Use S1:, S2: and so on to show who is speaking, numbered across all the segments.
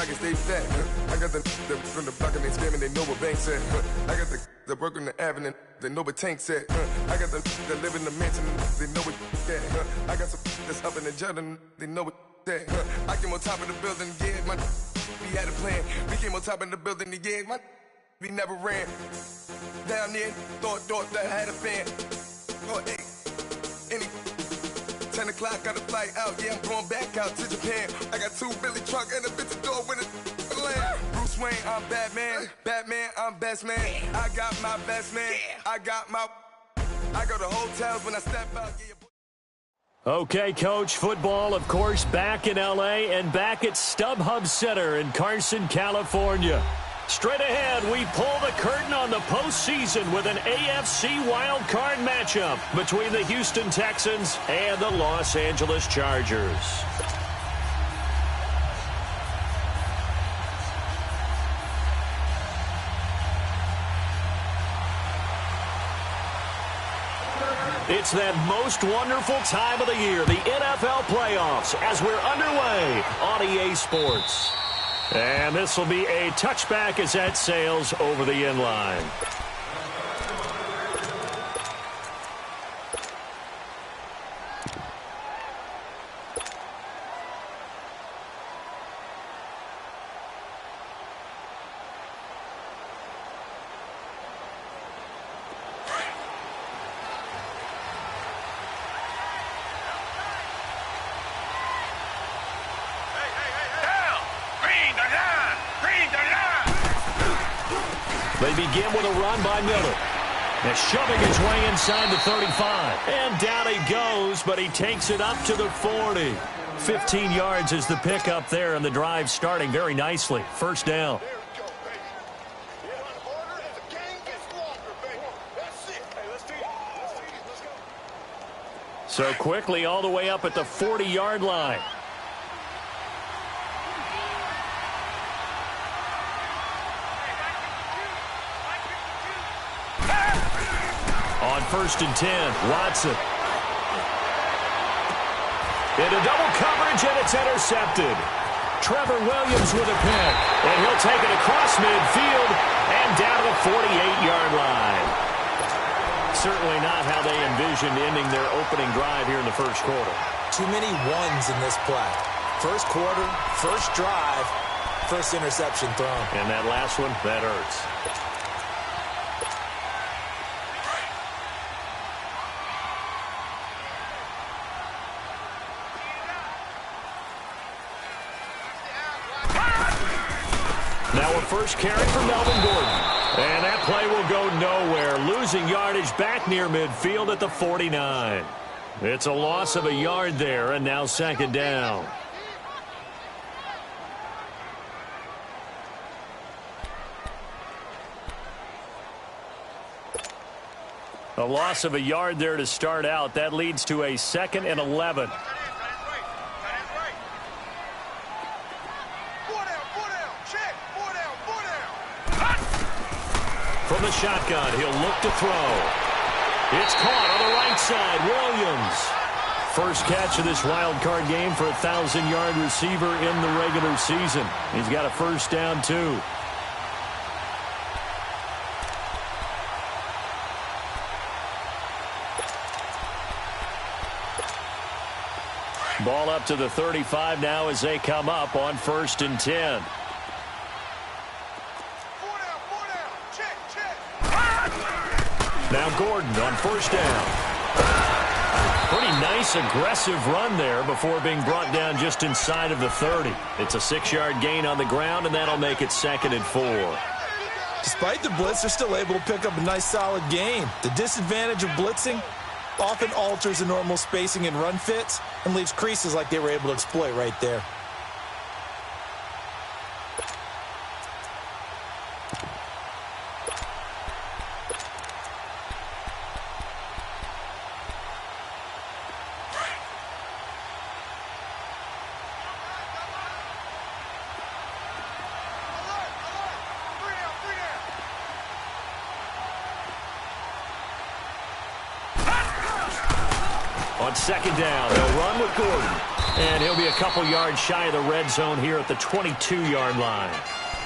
S1: I can stay fat. I got the from the block and they scamming, they know what bank said. I got the work on the avenue, they know what Tank said. I got the that live in the mansion, they know what that. I got some that's up in the jungle, they know what that. I came on top of the building, yeah, my we had a plan. We came on top of the building, yeah, my we never ran. Down there, thought that I had a fan. Oh, hey, any 10 o'clock, got a flight out, yeah, I'm going back out to Japan. I got 2 Billy truck and a bitch door with a land. Bruce Wayne, I'm Batman. Batman, I'm best man. I got my best man. I go to hotels when I step out, yeah.
S2: Okay, Coach, football, of course, back in L.A. and back at StubHub Center in Carson, California. Straight ahead, we pull the curtain on the postseason with an AFC wildcard matchup between the Houston Texans and the Los Angeles Chargers. It's that most wonderful time of the year, the NFL playoffs, as we're underway on EA Sports. And this will be a touchback as that sails over the inline. They begin with a run by Miller. And shoving his way inside the 35. And down he goes, but he takes it up to the 40. 15 yards is the pickup there, and the drive starting very nicely. First down. So quickly all the way up at the 40-yard line. On 1st and 10, Watson. Into double coverage, and it's intercepted. Trevor Williams with a pick, and he'll take it across midfield and down to the 48-yard line. Certainly not how they envisioned ending their opening drive here in the first quarter.
S3: Too many ones in this play. First quarter, first drive, first interception thrown.
S2: And that last one, that hurts. Now a first carry for Melvin Gordon. And that play will go nowhere. Losing yardage back near midfield at the 49. It's a loss of a yard there, and now second down. A loss of a yard there to start out. That leads to a 2nd and 11. From the shotgun, he'll look to throw. It's caught on the right side. Williams. First catch of this wild card game for a 1,000-yard receiver in the regular season. He's got a first down, too. Ball up to the 35 now as they come up on 1st and 10. Now Gordon on first down. Pretty nice aggressive run there before being brought down just inside of the 30. It's a 6-yard gain on the ground, and that'll make it 2nd and 4.
S3: Despite the blitz, they're still able to pick up a nice solid gain. The disadvantage of blitzing often alters the normal spacing and run fits and leaves creases like they were able to exploit right there.
S2: On On second down, they'll run with Gordon. And he'll be a couple yards shy of the red zone here at the 22-yard line.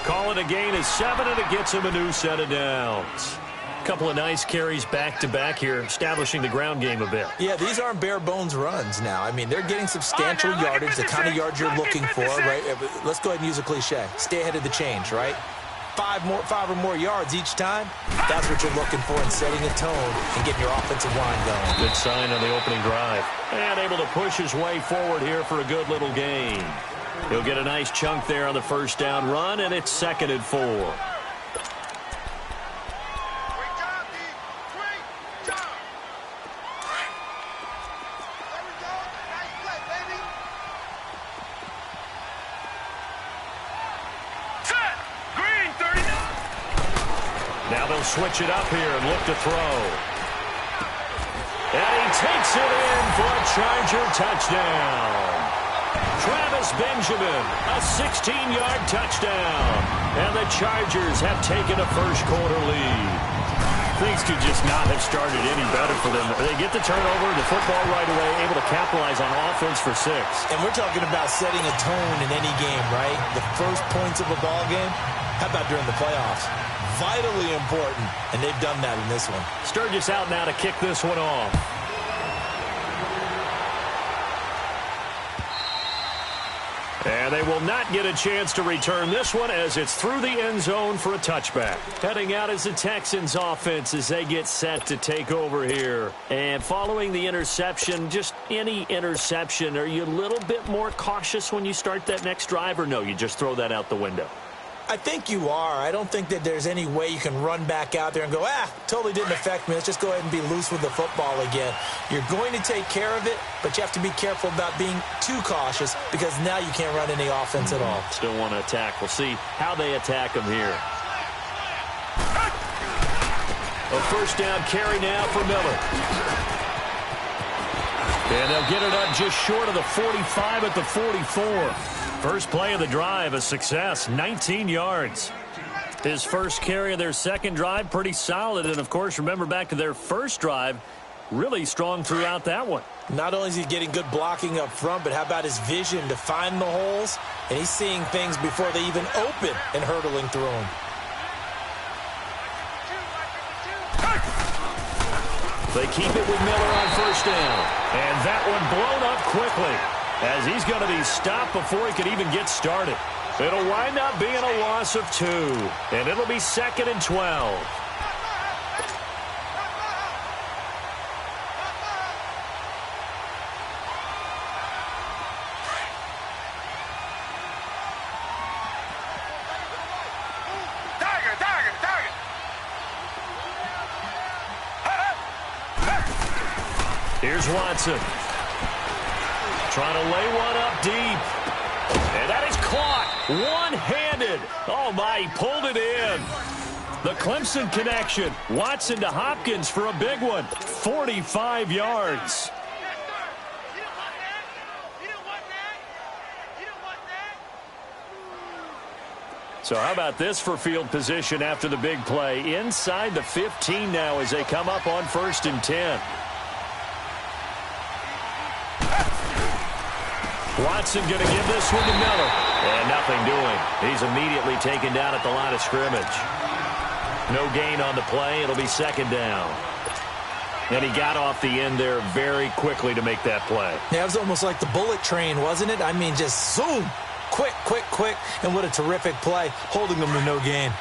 S2: Call it a gain of 7, and it gets him a new set of downs. Couple of nice carries back-to-back here, establishing the ground game a bit.
S3: Yeah, these aren't bare-bones runs now. I mean, they're getting substantial yardage, the kind of yards you're looking for, right? Let's go ahead and use a cliche. Stay ahead of the change, right? 5 or more yards each time, that's what you're looking for in setting a tone and getting your offensive line going.
S2: Good sign on the opening drive. And able to push his way forward here for a good little gain. He'll get a nice chunk there on the first down run, and it's 2nd and 4. Now they'll switch it up here and look to throw. And he takes it in for a Charger touchdown. Travis Benjamin, a 16-yard touchdown. And the Chargers have taken a first-quarter lead. Things could just not have started any better for them. They get the turnover, the football right away, able to capitalize on offense for 6.
S3: And we're talking about setting a tone in any game, right? The first points of a ball game. How about during the playoffs? Vitally important, and they've done that in this one.
S2: Sturgis out now to kick this one off. And they will not get a chance to return this one as it's through the end zone for a touchback. Heading out is the Texans offense as they get set to take over here. And following the interception, just any interception, are you a little bit more cautious when you start that next drive, or no, you just throw that out the window?
S3: I think you are. I don't think that there's any way you can run back out there and go, totally didn't affect me. Let's just go ahead and be loose with the football again. You're going to take care of it, but you have to be careful about being too cautious because now you can't run any offense at all.
S2: Still want to attack. We'll see how they attack them here. A first down carry now for Miller. And they'll get it up just short of the 45 at the 44. First play of the drive, a success, 19 yards. His first carry of their second drive, pretty solid. And, of course, remember back to their first drive, really strong throughout that one.
S3: Not only is he getting good blocking up front, but how about his vision to find the holes? And he's seeing things before they even open and hurdling through them.
S2: They keep it with Miller on first down. And that one blown up quickly, as he's going to be stopped before he could even get started. It'll wind up being a loss of 2, and it'll be 2nd and 12. Here's Watson. Trying to lay one up deep. And that is caught one-handed. Oh, my, he pulled it in. The Clemson connection. Watson to Hopkins for a big one. 45 yards. So how about this for field position after the big play? Inside the 15 now as they come up on 1st and 10. Watson going to give this one to Miller. And nothing doing. He's immediately taken down at the line of scrimmage. No gain on the play. It'll be 2nd down. And he got off the end there very quickly to make that play.
S3: Yeah, it was almost like the bullet train, wasn't it? I mean, just zoom. Quick, quick, quick. And what a terrific play, holding them to no gain.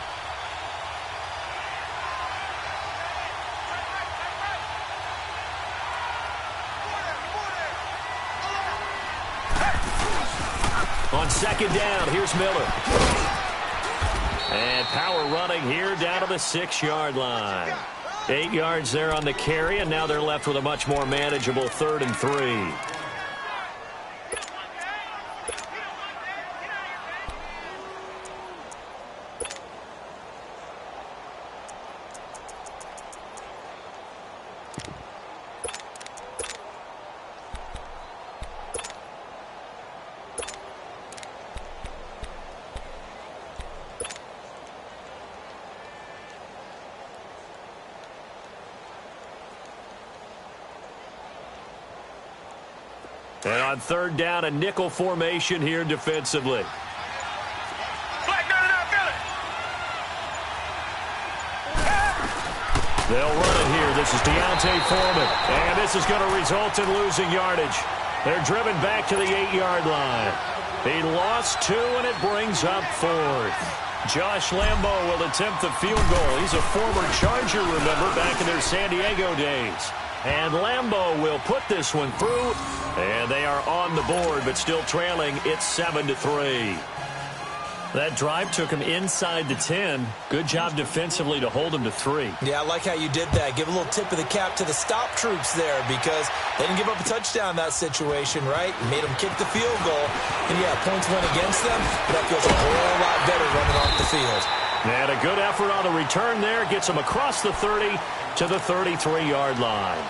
S2: On 2nd down, here's Miller. And power running here down to the 6-yard line. 8 yards there on the carry, and now they're left with a much more manageable 3rd and 3. And on third down, a nickel formation here defensively. They'll run it here. This is Deontay Foreman. And this is going to result in losing yardage. They're driven back to the 8-yard line. He lost 2, and it brings up 4th. Josh Lambo will attempt the field goal. He's a former Charger, remember, back in their San Diego days. And Lambo will put this one through. And they are on the board, but still trailing. It's 7-3. That drive took him inside the 10. Good job defensively to hold him to 3.
S3: Yeah, I like how you did that. Give a little tip of the cap to the stop troops there because they didn't give up a touchdown in that situation, right? Made them kick the field goal. And, yeah, points went against them, but that feels a whole lot better running off the field.
S2: And a good effort on the return there. Gets him across the 30 to the 33-yard line.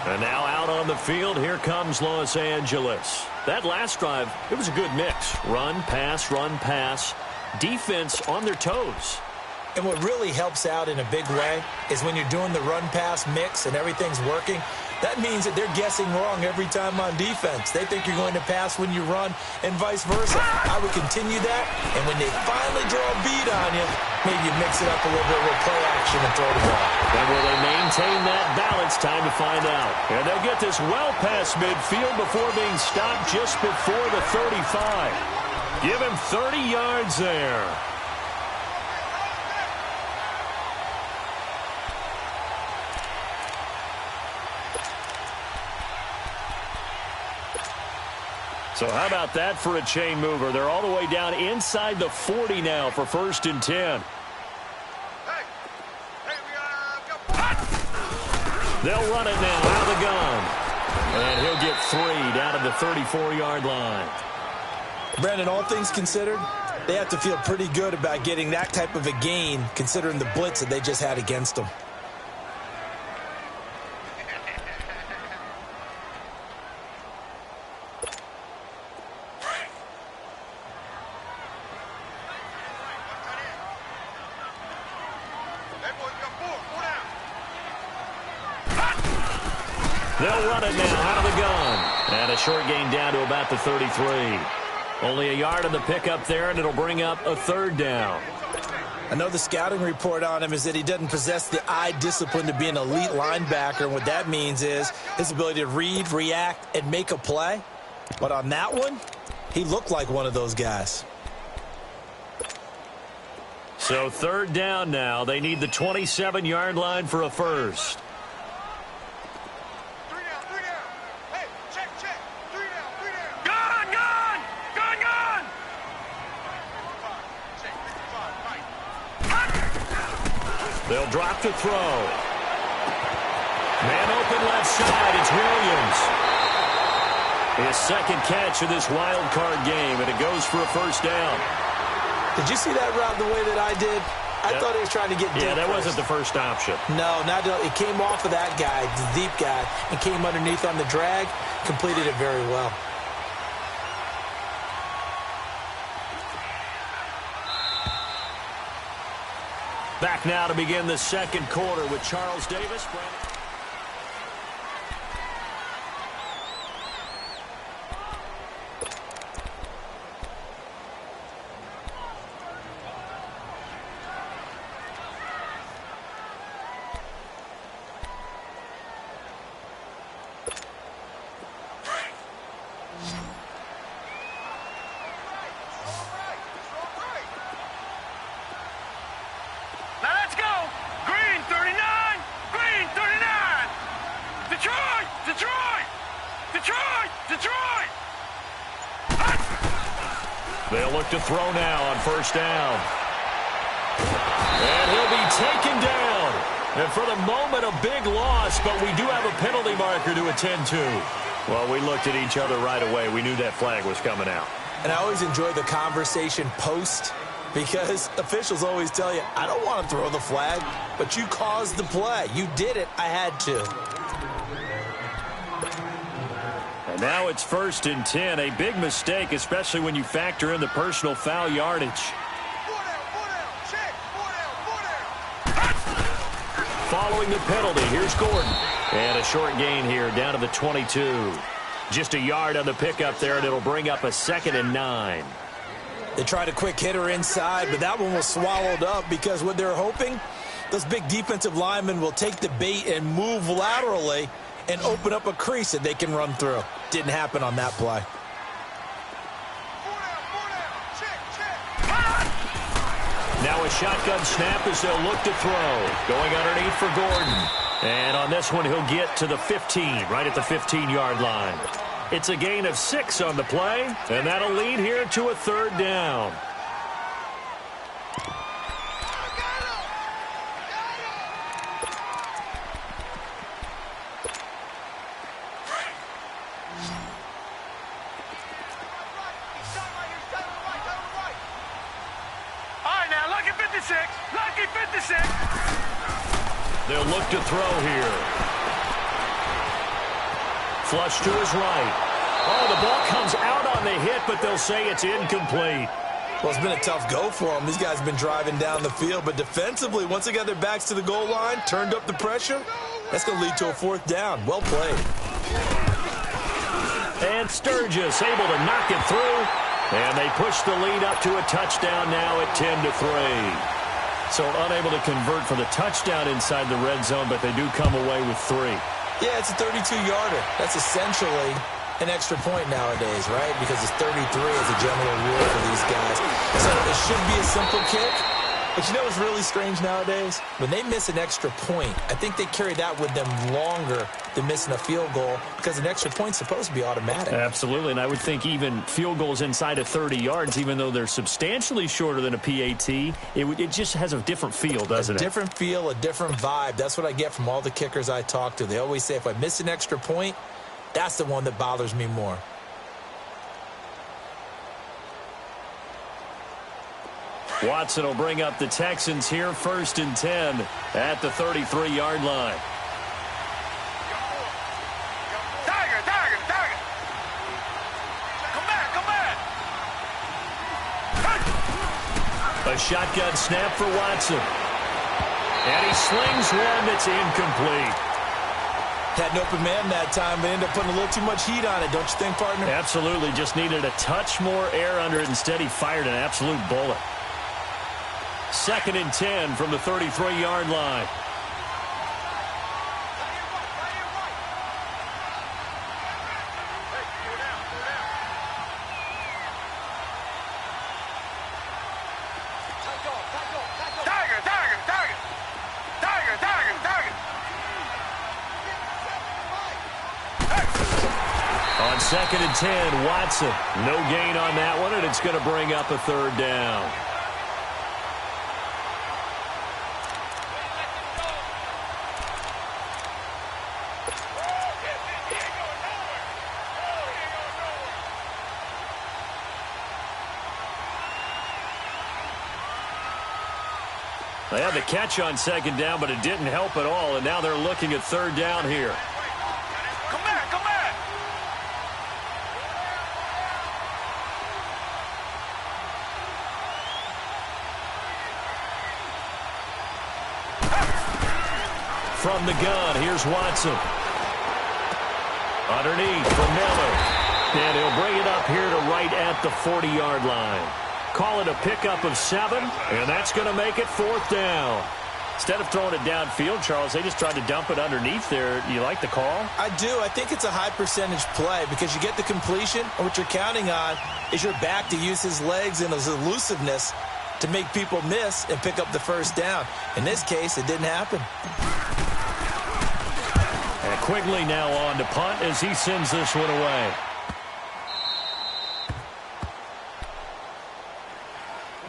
S2: And now out on the field, here comes Los Angeles. That last drive, it was a good mix. Run, pass, run, pass. Defense on their toes.
S3: And what really helps out in a big way is when you're doing the run-pass mix and everything's working, that means that they're guessing wrong every time on defense. They think you're going to pass when you run and vice versa. I would continue that, and when they finally draw a beat on you, maybe you mix it up a little bit with play action and throw the ball.
S2: And will they maintain that balance? Time to find out. And they'll get this well past midfield before being stopped just before the 35. Give him 30 yards there. So how about that for a chain mover? They're all the way down inside the 40 now for 1st and 10. They'll run it now out of the gun. And he'll get 3 down to the 34-yard line.
S3: Brandon, all things considered, they have to feel pretty good about getting that type of a gain considering the blitz that they just had against them.
S2: They'll run it now out of the gun. And a short gain down to about the 33. Only a yard on the pickup there, and it'll bring up a 3rd down.
S3: I know the scouting report on him is that he doesn't possess the eye discipline to be an elite linebacker, and what that means is his ability to read, react, and make a play. But on that one, he looked like one of those guys.
S2: So 3rd down now. They need the 27-yard line for a first. They'll drop to throw. Man open left side. It's Williams. His 2nd catch of this wild card game, and it goes for a 1st down.
S3: Did you see that route the way that I did? I thought he was trying to get deep.
S2: Yeah, that wasn't the first option.
S3: No, not it came off of that guy, the deep guy, and came underneath on the drag. Completed it very well.
S2: Back now to begin the 2nd quarter with Charles Davis. They'll look to throw now on 1st down. And he'll be taken down. And for the moment, a big loss, but we do have a penalty marker to attend to. Well, we looked at each other right away. We knew that flag was coming out.
S3: And I always enjoy the conversation post because officials always tell you, I don't want to throw the flag, but you caused the play. You did it. I had to.
S2: And now it's 1st and 10. A big mistake, especially when you factor in the personal foul yardage. Following the penalty, here's Gordon. And a short gain here down to the 22. Just a yard on the pickup there, and it'll bring up a 2nd and 9.
S3: They tried a quick hitter inside, but that one was swallowed up because what they're hoping, those big defensive linemen will take the bait and move laterally and open up a crease that they can run through. Didn't happen on that play.
S2: Now a shotgun snap as they'll look to throw. Going underneath for Gordon. And on this one, he'll get to the 15, right at the 15-yard line. It's a gain of 6 on the play, and that'll lead here to a 3rd down. They'll look to throw here. Flush to his right. Oh, the ball comes out on the hit, but they'll say it's incomplete.
S3: Well, it's been a tough go for them. These guys have been driving down the field, but defensively, once they got their backs to the goal line, turned up the pressure, that's going to lead to a 4th down. Well played.
S2: And Sturgis able to knock it through, and they push the lead up to a touchdown now at 10-3. So unable to convert for the touchdown inside the red zone, but they do come away with 3.
S3: Yeah, it's a 32-yarder. That's essentially an extra point nowadays, right? Because it's 33 as a general rule for these guys. So it should be a simple kick. But you know what's really strange nowadays? When they miss an extra point, I think they carry that with them longer than missing a field goal because an extra point's supposed to be automatic.
S2: Absolutely, and I would think even field goals inside of 30 yards, even though they're substantially shorter than a PAT, it just has a different feel, doesn't it?
S3: A different feel, a different vibe. That's what I get from all the kickers I talk to. They always say if I miss an extra point, that's the one that bothers me more.
S2: Watson will bring up the Texans here, 1st and 10 at the 33-yard line.
S4: Tiger! Come back!
S2: A shotgun snap for Watson. And he slings one that's incomplete.
S3: Had an open man that time, but ended up putting a little too much heat on it, don't you think, partner?
S2: Absolutely. Just needed a touch more air under it. Instead, he fired an absolute bullet. 2nd and 10 from the 33-yard line. On 2nd and 10, Watson. No gain on that one, and it's going to bring up a 3rd down. They had the catch on 2nd down, but it didn't help at all, and now they're looking at 3rd down here.
S4: Come back!
S2: From the gun, here's Watson. Underneath for Miller. And he'll bring it up here to right at the 40-yard line. Call it a pickup of 7, and that's going to make it 4th down. Instead of throwing it downfield, Charles, they just tried to dump it underneath there. You like the call?
S3: I do. I think it's a high percentage play because you get the completion, and what you're counting on is your back to use his legs and his elusiveness to make people miss and pick up the 1st down. In this case, it didn't happen.
S2: And Quigley now on to punt as he sends this one away.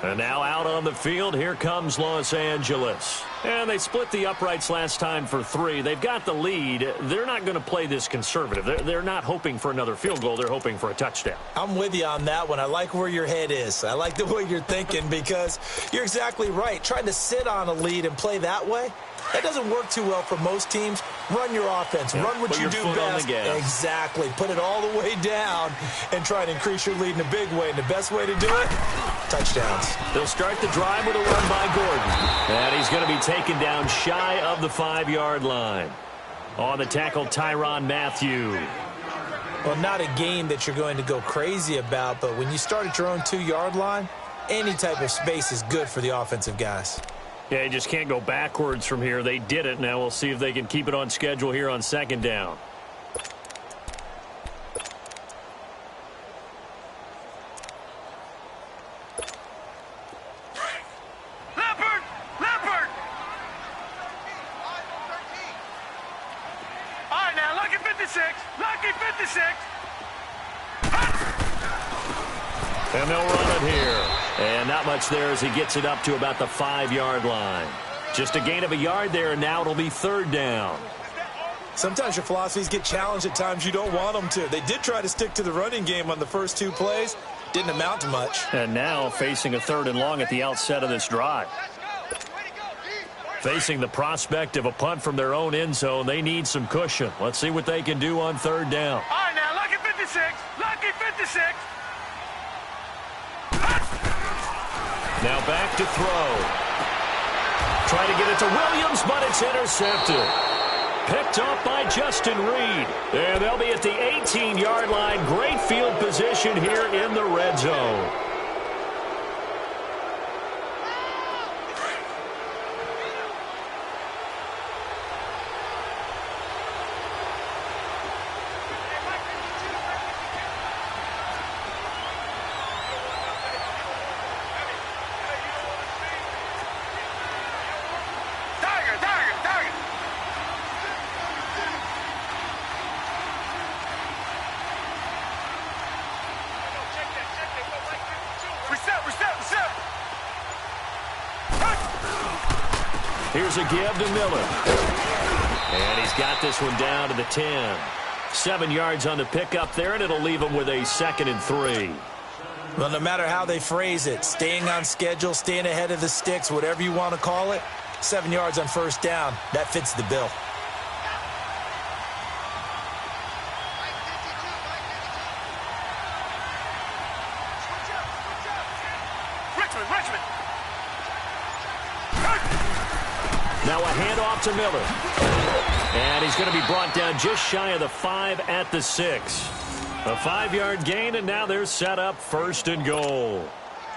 S2: And now out on the field, here comes Los Angeles. And they split the uprights last time for 3. They've got the lead. They're not going to play this conservative. They're not hoping for another field goal. They're hoping for a touchdown.
S3: I'm with you on that one. I like where your head is. I like the way you're thinking because you're exactly right. Trying to sit on a lead and play that way, that doesn't work too well for most teams. Run your offense.
S2: Yeah,
S3: run what you do best. Exactly. Put it all the way down and try to increase your lead in a big way. And the best way to do it, touchdowns.
S2: They'll start the drive with a run by Gordon. And he's going to be taken down shy of the 5-yard line. On the tackle, Tyrann Mathieu.
S3: Well, not a game that you're going to go crazy about, but when you start at your own 2-yard line, any type of space is good for the offensive guys.
S2: Yeah, you just can't go backwards from here. They did it. Now we'll see if they can keep it on schedule here on 2nd down. And they'll run it here. And not much there as he gets it up to about the 5-yard line. Just a gain of a yard there, and now it'll be 3rd down.
S3: Sometimes your philosophies get challenged at times you don't want them to. They did try to stick to the running game on the first 2 plays. Didn't amount to much.
S2: And now facing a 3rd and long at the outset of this drive. Facing the prospect of a punt from their own end zone, they need some cushion. Let's see what they can do on 3rd down.
S4: All right, now, lucky 56. Lucky 56.
S2: Now back to throw. Trying to get it to Williams, but it's intercepted. Picked off by Justin Reed. And they'll be at the 18-yard line. Great field position here in the red zone. Here's a give to Miller. And he's got this one down to the 10. 7 yards on the pickup there, and it'll leave him with a 2nd and 3.
S3: Well, no matter how they phrase it, staying on schedule, staying ahead of the sticks, whatever you want to call it, 7 yards on 1st down, that fits the bill.
S2: Now a handoff to Miller. And he's going to be brought down just shy of the 5 at the 6. A 5-yard gain, and now they're set up 1st and goal.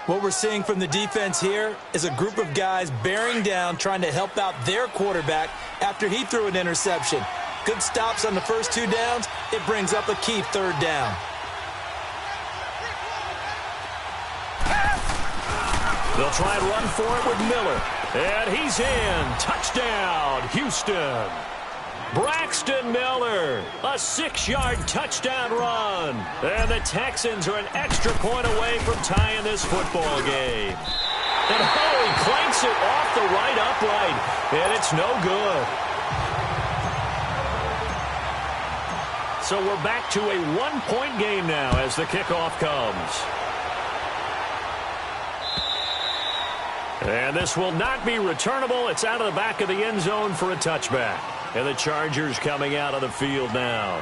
S3: What we're seeing from the defense here is a group of guys bearing down, trying to help out their quarterback after he threw an interception. Good stops on the first 2 downs. It brings up a key 3rd down.
S2: They'll try and run for it with Miller. And he's in. Touchdown, Houston. Braxton Miller, a 6-yard touchdown run. And the Texans are an extra point away from tying this football game. And Hoey clanks it off the right upright. And it's no good. So we're back to a 1-point game now as the kickoff comes. And this will not be returnable. It's out of the back of the end zone for a touchback. And the Chargers coming out of the field now.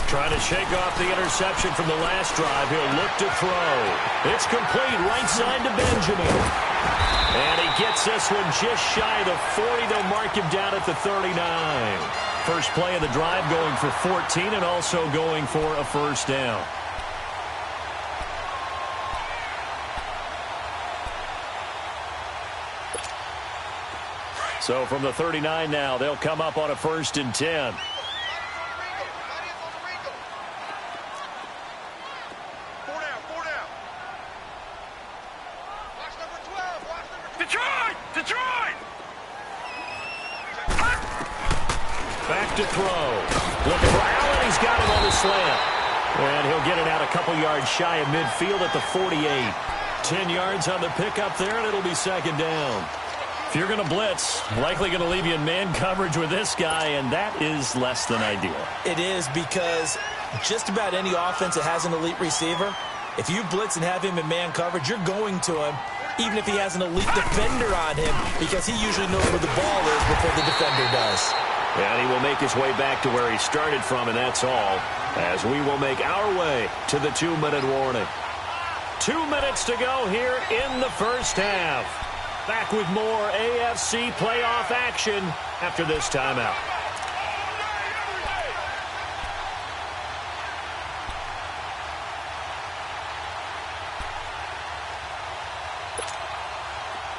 S2: Trying to shake off the interception from the last drive. He'll look to throw. It's complete right side to Benjamin. And he gets this one just shy of the 40. They'll mark him down at the 39. First play of the drive going for 14 and also going for a 1st down. So from the 39 now, they'll come up on a 1st and 10. Back to throw. Looking for Allen. He's got him on the slant. And he'll get it out a couple yards shy of midfield at the 48. 10 yards on the pickup there, and it'll be 2nd down. If you're going to blitz, likely going to leave you in man coverage with this guy, and that is less than ideal.
S3: It is, because just about any offense that has an elite receiver, if you blitz and have him in man coverage, you're going to him even if he has an elite defender on him, because he usually knows where the ball is before the defender does.
S2: And he will make his way back to where he started from, and that's all, as we will make our way to the 2-minute warning. 2 minutes to go here in the first half. Back with more AFC playoff action after this timeout.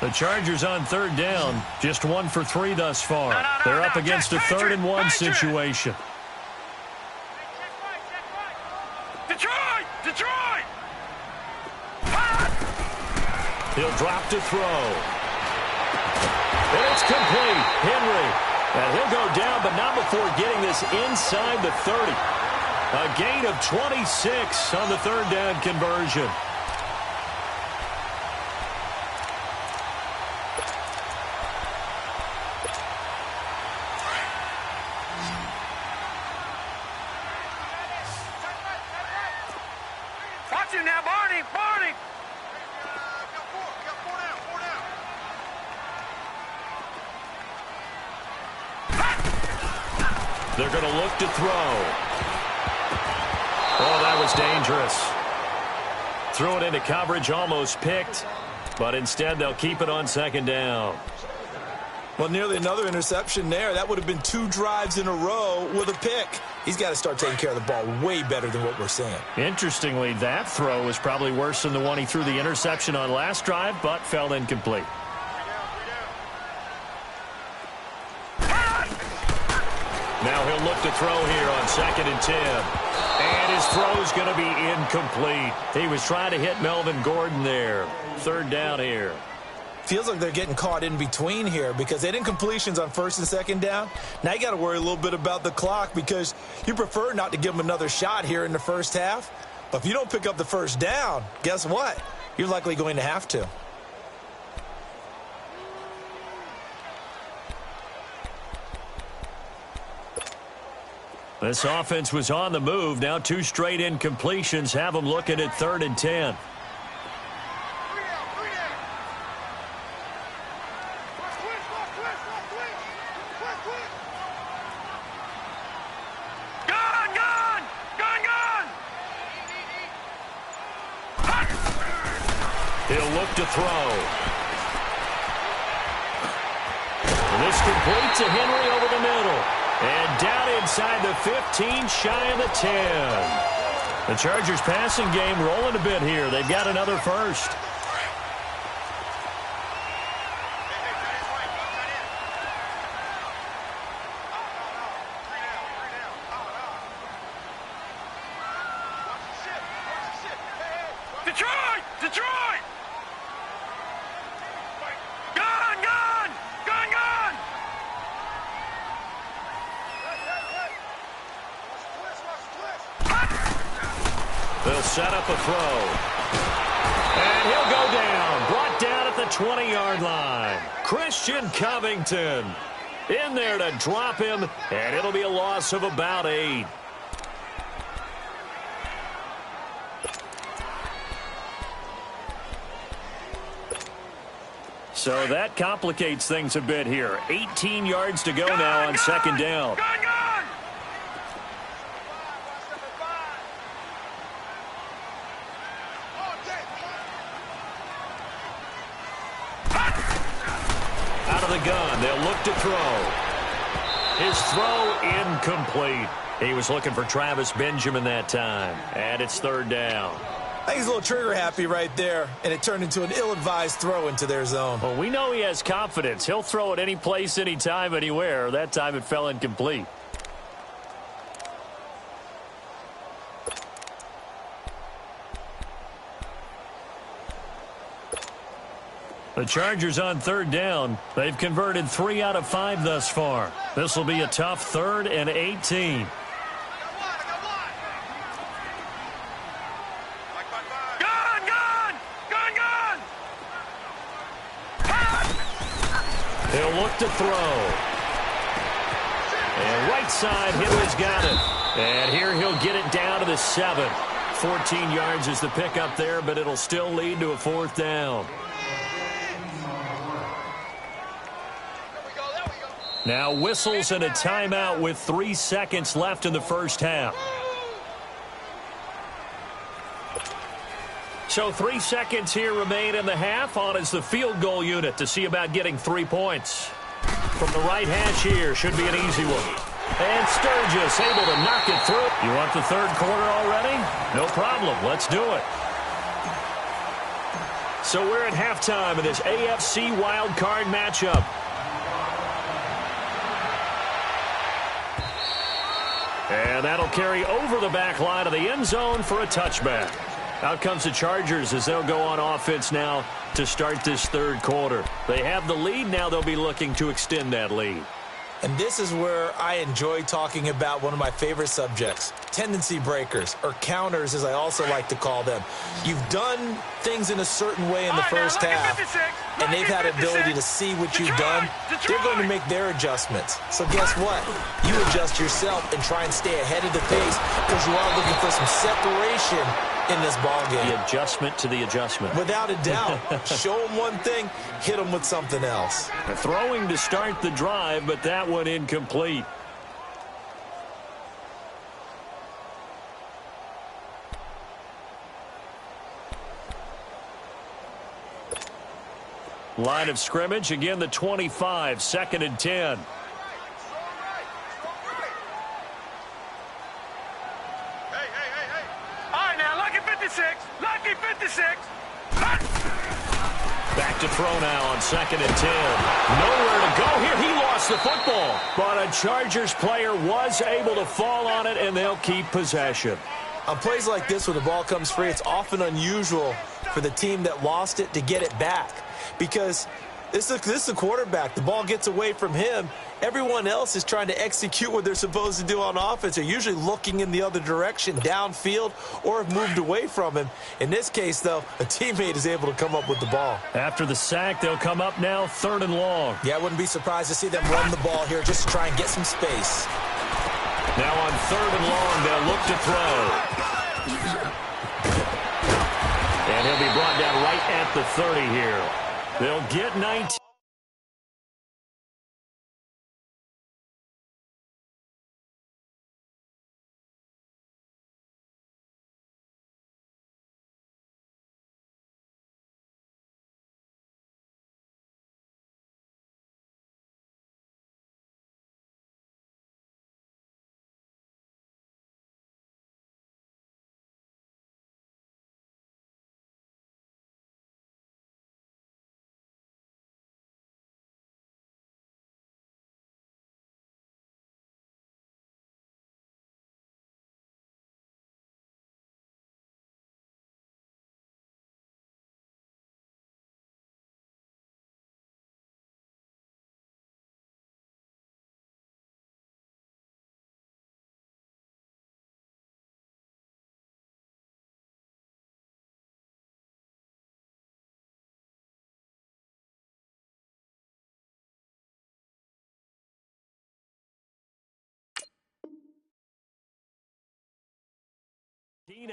S2: The Chargers on third down, just 1 for 3 thus far. They're up against a 3rd and 1 situation.
S4: Detroit! Detroit!
S2: He'll drop to throw. And it's complete. Henry. And he'll go down, but not before getting this inside the 30. A gain of 26 on the 3rd down conversion.
S4: Watch him now, Barney! Barney!
S2: They're going to look to throw. Oh, that was dangerous. Threw it into coverage, almost picked, but instead they'll keep it on 2nd down.
S3: Well, nearly another interception there. That would have been 2 drives in a row with a pick. He's got to start taking care of the ball way better than what we're seeing.
S2: Interestingly, that throw was probably worse than the one he threw the interception on last drive, but fell incomplete. Now he'll look to throw here on 2nd and 10. And his throw's going to be incomplete. He was trying to hit Melvin Gordon there. 3rd down here.
S3: Feels like they're getting caught in between here because they did incompletions on 1st and 2nd down. Now you got to worry a little bit about the clock because you prefer not to give them another shot here in the first half. But if you don't pick up the 1st down, guess what? You're likely going to have to.
S2: This offense was on the move. Now 2 straight incompletions have them looking at 3rd and 10. He'll look to throw. And this complete to Henry over the middle. And down inside the 15, shy of the 10. The Chargers passing game rolling a bit here. They've got another first.
S4: Detroit! Detroit! Gun! Gun! Gun! Gun!
S2: They'll set up a throw. And he'll go down. Brought down at the 20-yard line. Christian Covington in there to drop him, and it'll be a loss of about 8. So that complicates things a bit here. 18 yards to go now on 2nd down.
S4: Gun! Gun!
S2: Out of the gun, they'll look to throw. His throw incomplete. He was looking for Travis Benjamin that time. And it's 3rd down.
S3: I think he's a little trigger happy right there, and it turned into an ill-advised throw into their zone.
S2: Well, we know he has confidence. He'll throw it any place, anytime, anywhere. That time it fell incomplete. The Chargers on 3rd down. They've converted 3 out of 5 thus far. This will be a tough 3rd and 18.
S4: Gun! Gun! Gun! Gun!
S2: He'll look to throw. And right side, Henry's got it. And here he'll get it down to the 7. 14 yards is the pickup there, but it'll still lead to a 4th down. Now whistles and a timeout with 3 seconds left in the first half. So 3 seconds here remain in the half. On is the field goal unit to see about getting 3 points. From the right hash here, should be an easy one. And Sturgis able to knock it through. You want the third quarter already? No problem. Let's do it. So we're at halftime in this AFC wildcard matchup. And that'll carry over the back line of the end zone for a touchback. Out comes the Chargers as they'll go on offense now to start this third quarter. They have the lead. Now they'll be looking to extend that lead.
S3: And this is where I enjoy talking about one of my favorite subjects, tendency breakers, or counters as I also like to call them. You've done things in a certain way in the first half, and they've had ability to see what you've done. They're going to make their adjustments. So guess what? You adjust yourself and try and stay ahead of the pace because you are looking for some separation in this ballgame.
S2: The adjustment to the adjustment.
S3: Without a doubt. Show them one thing, hit them with something else.
S2: Throwing to start the drive, but that one incomplete. Line of scrimmage, again the 25, 2nd and 10.
S4: Lucky 56.
S2: Back to throw now on 2nd and 10. Nowhere to go here. He lost the football. But a Chargers player was able to fall on it, and they'll keep possession.
S3: On plays like this where the ball comes free, it's often unusual for the team that lost it to get it back. Because this is the quarterback. The ball gets away from him. Everyone else is trying to execute what they're supposed to do on offense. They're usually looking in the other direction, downfield, or have moved away from him. In this case, though, a teammate is able to come up with the ball.
S2: After the sack, they'll come up now 3rd and long.
S3: Yeah, I wouldn't be surprised to see them run the ball here just to try and get some space.
S2: Now on 3rd and long, they'll look to throw. And he'll be brought down right at the 30 here. They'll get 19.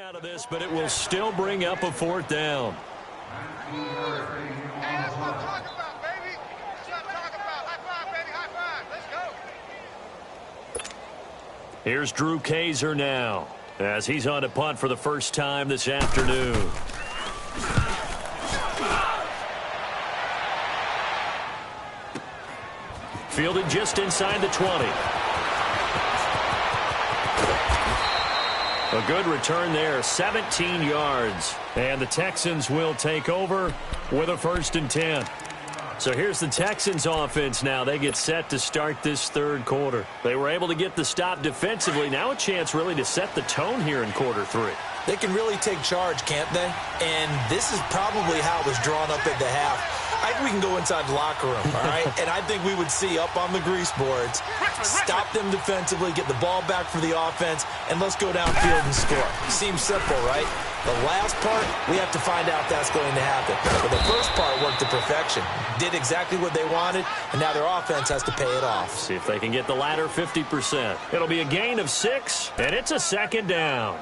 S2: Out of this, but it will still bring up a 4th down.
S4: Hey, that's what I'm talking about, baby. That's what I'm talking about. High five, baby. High five. Let's go.
S2: Here's Drew Kaiser now, as he's on to punt for the first time this afternoon. Fielded just inside the 20. A good return there, 17 yards. And the Texans will take over with a 1st and 10. So here's the Texans offense now. They get set to start this third quarter. They were able to get the stop defensively. Now a chance really to set the tone here in quarter 3.
S3: They can really take charge, can't they? And this is probably how it was drawn up at the half. I think we can go inside the locker room, all right? And I think we would see up on the grease boards, stop them defensively, get the ball back for the offense, and let's go downfield and score. Seems simple, right? The last part, we have to find out if that's going to happen. But the first part worked to perfection. Did exactly what they wanted, and now their offense has to pay it off.
S2: See if they can get the latter 50%. It'll be a gain of 6, and it's a 2nd down.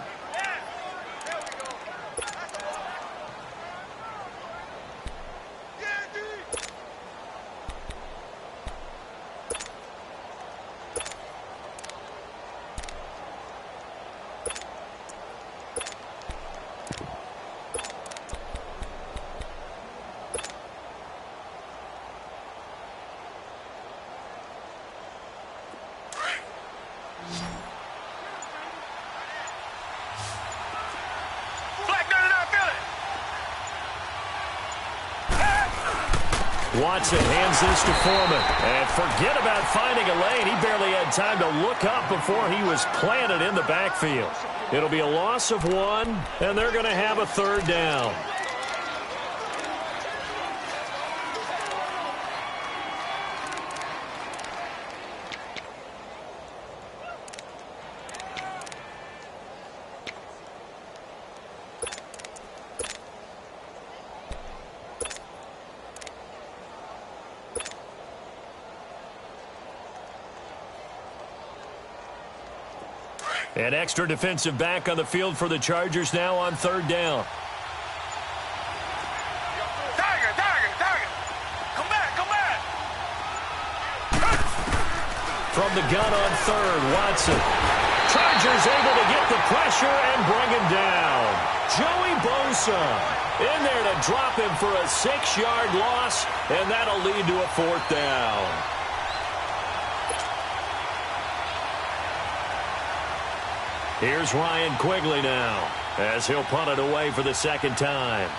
S2: Watson hands this to Foreman. And forget about finding a lane. He barely had time to look up before he was planted in the backfield. It'll be a loss of 1, and they're going to have a 3rd down. An extra defensive back on the field for the Chargers now on 3rd down.
S4: Target. Come back.
S2: From the gun on 3rd, Watson. Chargers able to get the pressure and bring him down. Joey Bosa in there to drop him for a 6-yard loss, and that'll lead to a 4th down. Here's Ryan Quigley now, as he'll punt it away for the 2nd time.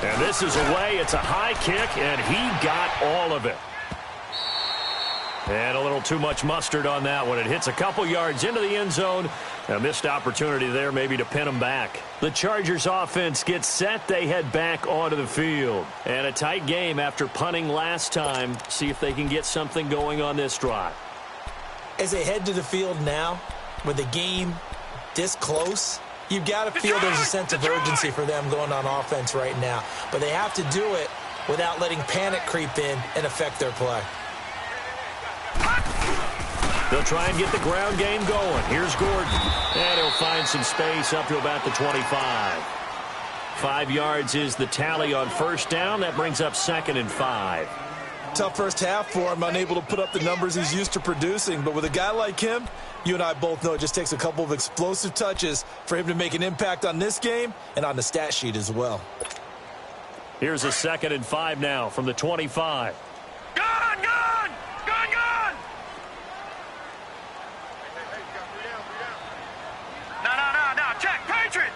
S2: And this is away. It's a high kick, and he got all of it. And a little too much mustard on that one. It hits a couple yards into the end zone. A missed opportunity there maybe to pin them back. The Chargers offense gets set. They head back onto the field. And a tight game after punting last time. See if they can get something going on this drive.
S3: As they head to the field now, with the game this close, you've got to feel there's a sense of urgency for them going on offense right now. But they have to do it without letting panic creep in and affect their play.
S2: They'll try and get the ground game going. Here's Gordon. And he'll find some space up to about the 25. 5 yards is the tally on 1st down. That brings up 2nd and 5.
S3: Tough first half for him, unable to put up the numbers he's used to producing. But with a guy like him, you and I both know it just takes a couple of explosive touches for him to make an impact on this game and on the stat sheet as well.
S2: Here's a 2nd and 5 now from the 25.
S4: Gun! No. Check. Patriot!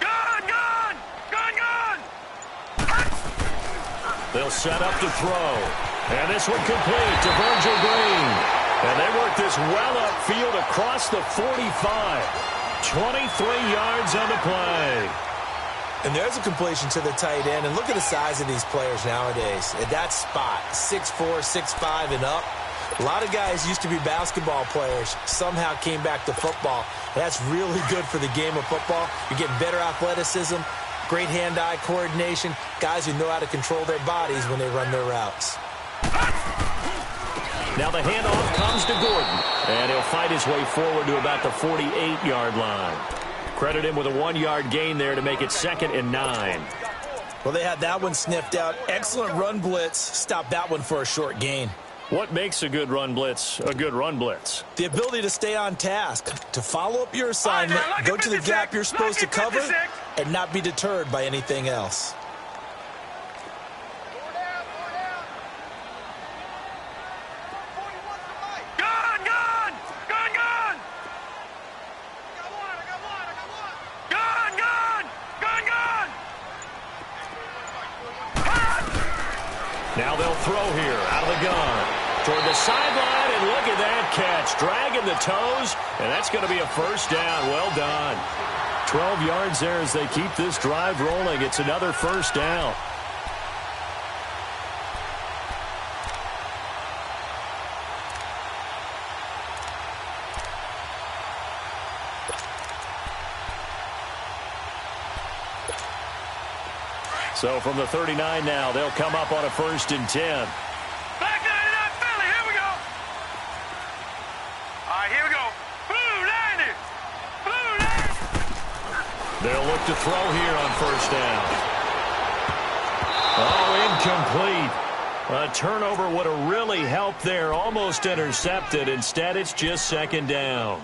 S4: Gun!
S2: They'll set up to throw. And this one complete to Virgil Green. And they work this well upfield across the 45. 23 yards on the play.
S3: And there's a completion to the tight end. And look at the size of these players nowadays. At that spot, 6'4", 6'5", and up. A lot of guys used to be basketball players, somehow came back to football. That's really good for the game of football. You're getting better athleticism, great hand-eye coordination, guys who know how to control their bodies when they run their routes.
S2: Now the handoff comes to Gordon, and he'll fight his way forward to about the 48-yard line. Credit him with a 1-yard gain there to make it 2nd and 9.
S3: Well, they had that one sniffed out. Excellent run blitz. Stopped that one for a short gain.
S2: What makes a good run blitz a good run blitz?
S3: The ability to stay on task, to follow up your assignment, go to the gap you're supposed to cover, and not be deterred by anything else.
S2: Now they'll throw here out of the gun toward the sideline, and look at that catch. Dragging the toes, and that's going to be a 1st down. Well done. 12 yards there as they keep this drive rolling. It's another 1st down. So from the 39 now, they'll come up on a 1st and 10.
S4: Back 99 Philly, here we go. All right, here we go. Blue 90.
S2: They'll look to throw here on 1st down. Oh, incomplete. A turnover would have really helped there. Almost intercepted. Instead, it's just 2nd down.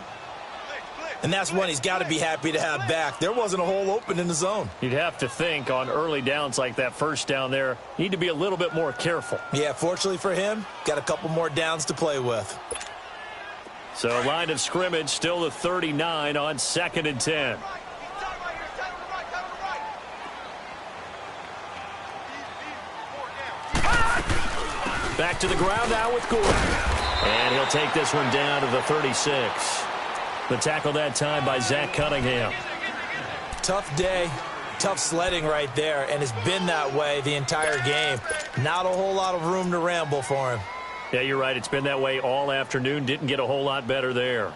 S3: And that's one he's got to be happy to have back. There wasn't a hole open in the zone.
S2: You'd have to think on early downs like that 1st down there, need to be a little bit more careful.
S3: Yeah, fortunately for him, got a couple more downs to play with.
S2: So line of scrimmage still the 39 on 2nd and 10. Back to the ground now with Gordon. And he'll take this one down to the 36. The tackle that time by Zach Cunningham.
S3: Tough day, tough sledding right there, and it's been that way the entire game. Not a whole lot of room to ramble for him.
S2: Yeah, you're right. It's been that way all afternoon. Didn't get a whole lot better there.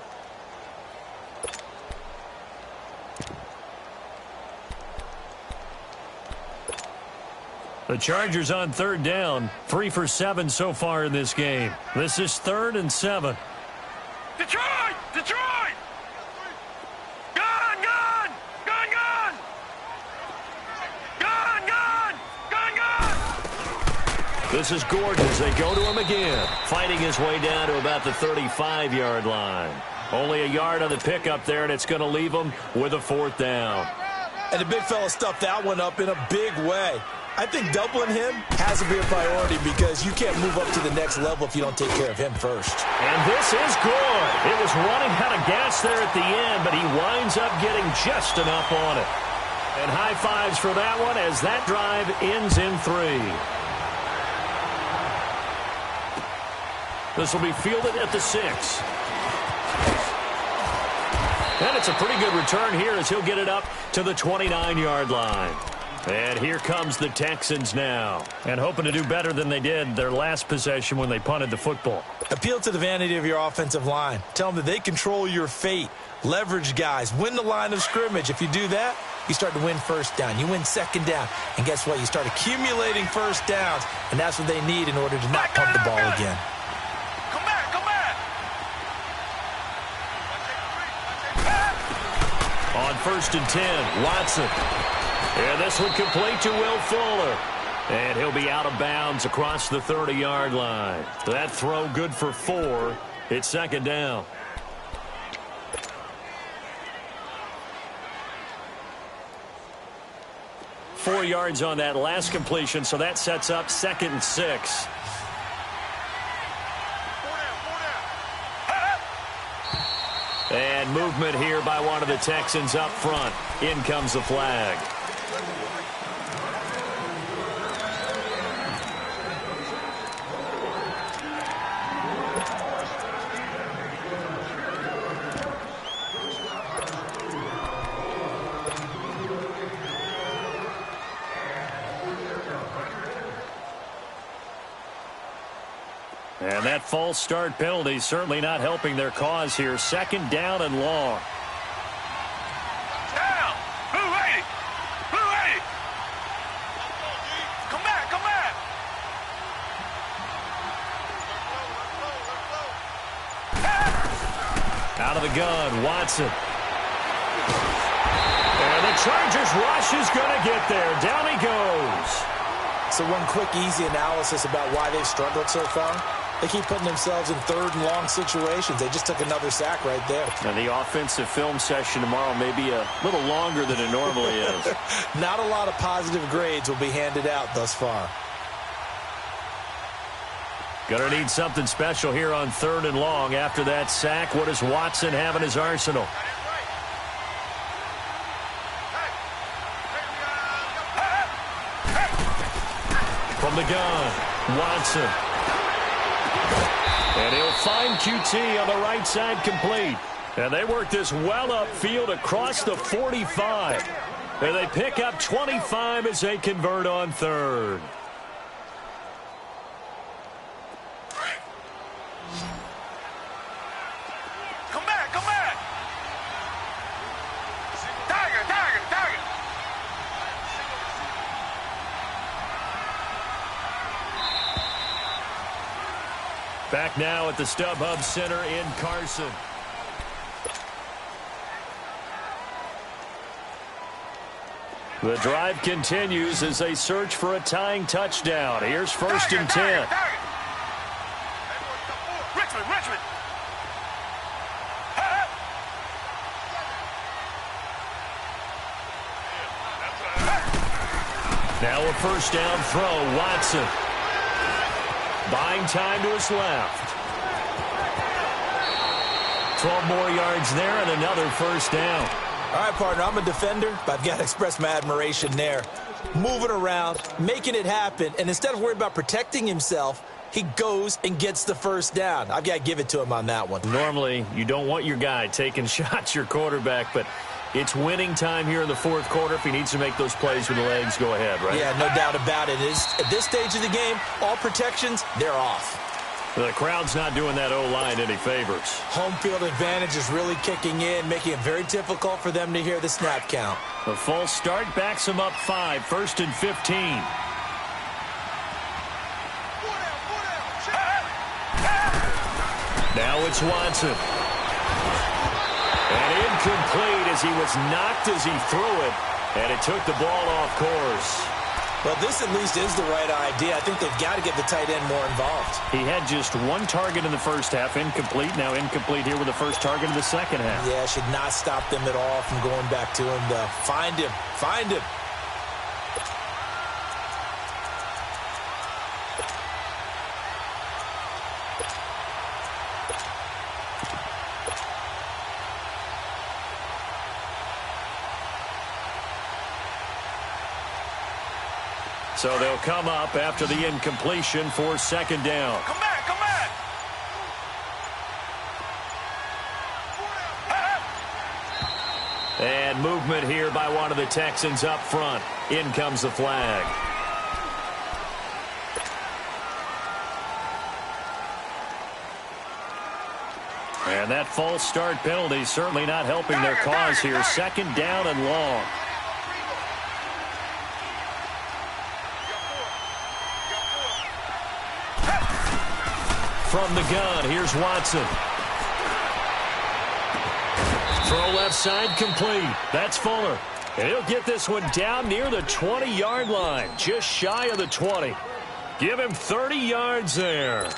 S2: The Chargers on 3rd down. 3 for 7 so far in this game. This is 3rd and 7.
S4: Detroit! Detroit! Gun! Gun! Gun! Gun! Gun! Gun! Gun! Gun!
S2: This is Gordon as they go to him again. Fighting his way down to about the 35-yard line. Only a yard on the pickup there, and it's going to leave him with a 4th down.
S3: And the big fella stuffed that one up in a big way. I think doubling him has to be a priority because you can't move up to the next level if you don't take care of him first.
S2: And this is good. It was running out of gas there at the end, but he winds up getting just enough on it. And high fives for that one as that drive ends in 3. This will be fielded at the 6. And it's a pretty good return here as he'll get it up to the 29-yard line. And here comes the Texans now. And hoping to do better than they did their last possession when they punted the football.
S3: Appeal to the vanity of your offensive line. Tell them that they control your fate. Leverage guys. Win the line of scrimmage. If you do that, you start to win 1st down. You win 2nd down. And guess what? You start accumulating 1st downs. And that's what they need in order to not punt the ball again.
S4: Come back! Come back!
S2: On 1st and 10, Watson. And this one complete to Will Fuller. And he'll be out of bounds across the 30-yard line. That throw good for 4. It's 2nd down. Four yards on that last completion, so that sets up 2nd and 6. And movement here by one of the Texans up front. In comes the flag. And that false start penalty certainly not helping their cause here. 2nd down and long.
S4: Down! Blue 80! Blue 80! Come back! Come back!
S2: Out of the gun, Watson. And the Chargers rush is going to get there. Down he goes.
S3: So one quick, easy analysis about why they've struggled so far. They keep putting themselves in 3rd and long situations. They just took another sack right there.
S2: And the offensive film session tomorrow may be a little longer than it normally is.
S3: Not a lot of positive grades will be handed out thus far.
S2: Gonna need something special here on 3rd and long. After that sack, what does Watson have in his arsenal? From the gun, Watson. And he'll find QT on the right side complete. And they work this well upfield across the 45. And they pick up 25 as they convert on 3rd.
S4: Come back! Come back! Tiger! Tiger! Tiger!
S2: Back now at the StubHub Center in Carson. The drive continues as they search for a tying touchdown. Here's 1st and 10.
S4: Richmond! Richmond!
S2: Now a 1st down throw, Watson. Buying time to his left. 12 more yards there and another first down.
S3: All right, partner, I'm a defender, but I've got to express my admiration there. Moving around, making it happen, and instead of worrying about protecting himself, he goes and gets the first down. I've got to give it to him on that one.
S2: Normally, you don't want your guy taking shots, your quarterback, but it's winning time here in the fourth quarter. If he needs to make those plays with the legs, go ahead, right?
S3: Yeah, no doubt about it. At this stage of the game, all protections, they're off.
S2: The crowd's not doing that O-line any favors.
S3: Home field advantage is really kicking in, making it very difficult for them to hear the snap count.
S2: The false start backs him up 5, 1st and 15. Now it's Watson. And incomplete as he was knocked as he threw it, and it took the ball off course.
S3: Well, this at least is the right idea. I think they've got to get the tight end more involved.
S2: He had just one target in the first half, incomplete. Now incomplete here with the first target of the second half.
S3: Yeah, should not stop them at all from going back to him. Find him. Find him.
S2: So they'll come up after the incompletion for second down.
S4: Come back, come back.
S2: And movement here by one of the Texans up front. In comes the flag. And that false start penalty certainly not helping their cause here. Second down and long. From the gun, here's Watson. Throw left side complete. That's Fuller. And he'll get this one down near the 20-yard line, just shy of the 20. Give him 30 yards there.